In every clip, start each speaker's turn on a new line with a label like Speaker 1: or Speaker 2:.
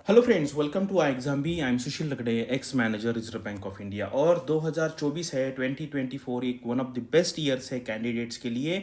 Speaker 1: Hello friends, welcome to ixamBee. I am Sushil Lakde, ex manager reserve bank of India. और 2024 है, 2024 एक one of the best years है candidates के लिए,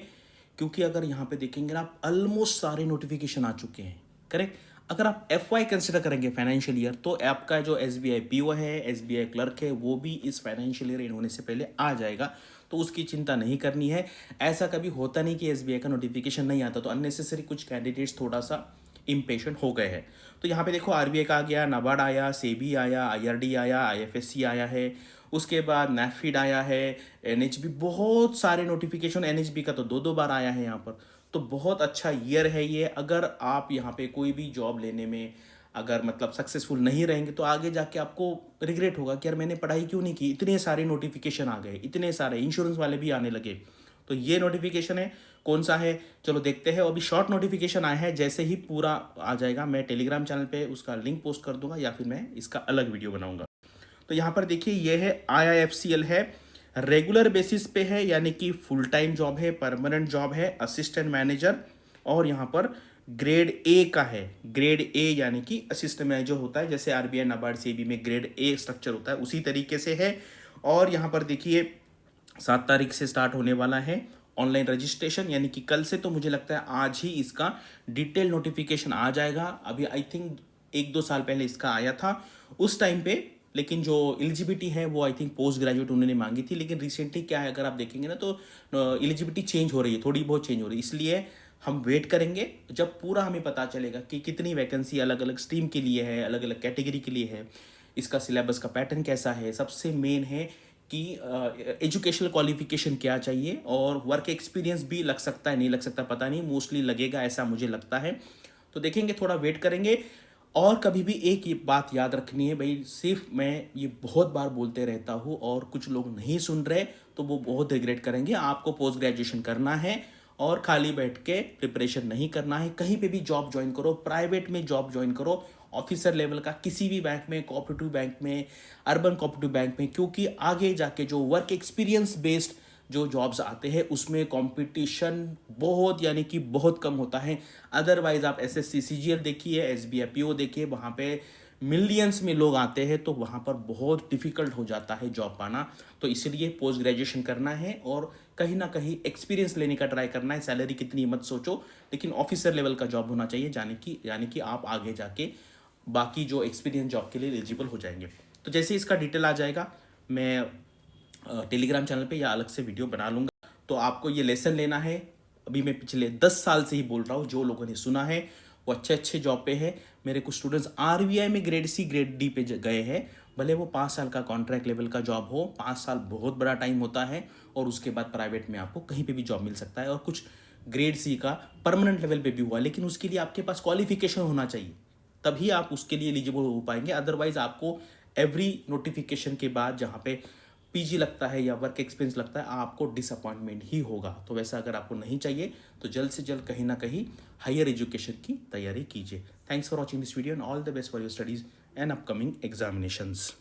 Speaker 1: क्योंकि अगर यहाँ पे देखेंगे ना, आप ऑलमोस्ट सारे नोटिफिकेशन आ चुके हैं। करेक्ट। अगर आप एफ वाई कंसिडर करेंगे फाइनेंशियल ईयर, तो आपका जो S B I P O है, एस बी आई क्लर्क है, वो भी इस फाइनेंशियल ईयर एंड होने से पहले आ जाएगा। तो उसकी चिंता नहीं करनी है। ऐसा कभी होता नहीं कि एस बी आई का नोटिफिकेशन नहीं आता, तो अननेसेसरी कुछ कैंडिडेट्स थोड़ा सा इम्पेशेंट हो गए हैं। तो यहाँ पे देखो, आरबीआई का आ गया, नाबार्ड आया, सेबी आया, आईआरडी आया, आईएफएससी आया है, उसके बाद नैफिड आया है, एनएचबी, बहुत सारे नोटिफिकेशन। एनएचबी का तो दो दो बार आया है यहाँ पर। तो बहुत अच्छा ईयर है ये। अगर आप यहाँ पे कोई भी जॉब लेने में अगर मतलब सक्सेसफुल नहीं रहेंगे, तो आगे जाके आपको रिग्रेट होगा कि यार मैंने पढ़ाई क्यों नहीं की। इतने सारे नोटिफिकेशन आ गए, इतने सारे इंश्योरेंस वाले भी आने लगे। तो ये नोटिफिकेशन है, कौन सा है चलो देखते हैं। अभी शॉर्ट नोटिफिकेशन आया है, जैसे ही पूरा आ जाएगा मैं टेलीग्राम चैनल पे उसका लिंक पोस्ट कर दूंगा, या फिर मैं इसका अलग वीडियो बनाऊंगा। तो यहाँ पर देखिए, ये है IIFCL है, रेगुलर बेसिस पे है, यानी कि फुल टाइम जॉब है, परमानेंट जॉब है, असिस्टेंट मैनेजर। और यहाँ पर ग्रेड ए का है। ग्रेड ए यानी कि असिस्टेंट मैनेजर होता है, जैसे आरबीआई, नाबार्ड, सेबी में ग्रेड ए स्ट्रक्चर होता है, उसी तरीके से है। और यहाँ पर देखिए, 7 तारीख से स्टार्ट होने वाला है ऑनलाइन रजिस्ट्रेशन, यानी कि कल से। तो मुझे लगता है आज ही इसका डिटेल नोटिफिकेशन आ जाएगा। अभी आई थिंक 1-2 साल पहले इसका आया था उस टाइम पे, लेकिन जो एलिजिबिलिटी है वो आई थिंक पोस्ट ग्रेजुएट उन्होंने मांगी थी। लेकिन रिसेंटली क्या है, अगर आप देखेंगे ना, तो एलिजिबिलिटी चेंज हो रही है, थोड़ी बहुत चेंज हो रही है। इसलिए हम वेट करेंगे जब पूरा हमें पता चलेगा कि कितनी वैकेंसी अलग अलग स्ट्रीम के लिए है, अलग अलग कैटेगरी के लिए है, इसका सिलेबस का पैटर्न कैसा है। सबसे मेन है कि एजुकेशनल क्वालिफिकेशन क्या चाहिए, और वर्क एक्सपीरियंस भी लग सकता है, नहीं लग सकता पता नहीं, मोस्टली लगेगा ऐसा मुझे लगता है। तो देखेंगे, थोड़ा वेट करेंगे। और कभी भी एक ये बात याद रखनी है भाई, सिर्फ मैं ये बहुत बार बोलते रहता हूँ और कुछ लोग नहीं सुन रहे, तो वो बहुत रिग्रेट करेंगे। आपको पोस्ट ग्रेजुएशन करना है और खाली बैठ के प्रिपरेशन नहीं करना है। कहीं पे भी जॉब ज्वाइन करो, प्राइवेट में जॉब ज्वाइन करो, ऑफिसर लेवल का, किसी भी बैंक में, कोऑपरेटिव बैंक में, अर्बन कोऑपरेटिव बैंक में, क्योंकि आगे जाके जो वर्क एक्सपीरियंस बेस्ड जो जॉब्स आते हैं उसमें कंपटीशन बहुत, यानी कि बहुत कम होता है। अदरवाइज आप एसएससी सीजीएल देखिए, एसबीआई पीओ देखिए, वहाँ पे मिलियंस में लोग आते हैं, तो वहाँ पर बहुत डिफिकल्ट हो जाता है जॉब पाना। तो इसलिए पोस्ट ग्रेजुएशन करना है और कहीं ना कहीं एक्सपीरियंस लेने का ट्राई करना है। सैलरी कितनी मत सोचो, लेकिन ऑफिसर लेवल का जॉब होना चाहिए, यानी कि आप आगे जाके बाकी जो एक्सपीरियंस जॉब के लिए एलिजिबल हो जाएंगे। तो जैसे इसका डिटेल आ जाएगा, मैं टेलीग्राम चैनल पे या अलग से वीडियो बना लूँगा। तो आपको ये लेसन लेना है। अभी मैं पिछले 10 साल से ही बोल रहा हूँ, जो लोगों ने सुना है वो अच्छे अच्छे जॉब पे है। मेरे कुछ स्टूडेंट्स आरबीआई में ग्रेड सी ग्रेड डी पे गए हैं। भले वो 5 साल का कॉन्ट्रैक्ट लेवल का जॉब हो, 5 साल बहुत बड़ा टाइम होता है, और उसके बाद प्राइवेट में आपको कहीं पे भी जॉब मिल सकता है। और कुछ ग्रेड सी का परमानेंट लेवल पे भी हुआ, लेकिन उसके लिए आपके पास क्वालिफिकेशन होना चाहिए, तभी आप उसके लिए एलिजिबल हो पाएंगे। अदरवाइज आपको एवरी नोटिफिकेशन के बाद जहाँ पे पीजी लगता है या वर्क एक्सपीरियंस लगता है, आपको डिसअपॉइंटमेंट ही होगा। तो वैसा अगर आपको नहीं चाहिए, तो जल्द से जल्द कहीं ना कहीं हायर एजुकेशन की तैयारी कीजिए। Thanks for watching this video and all the best for your studies and upcoming examinations.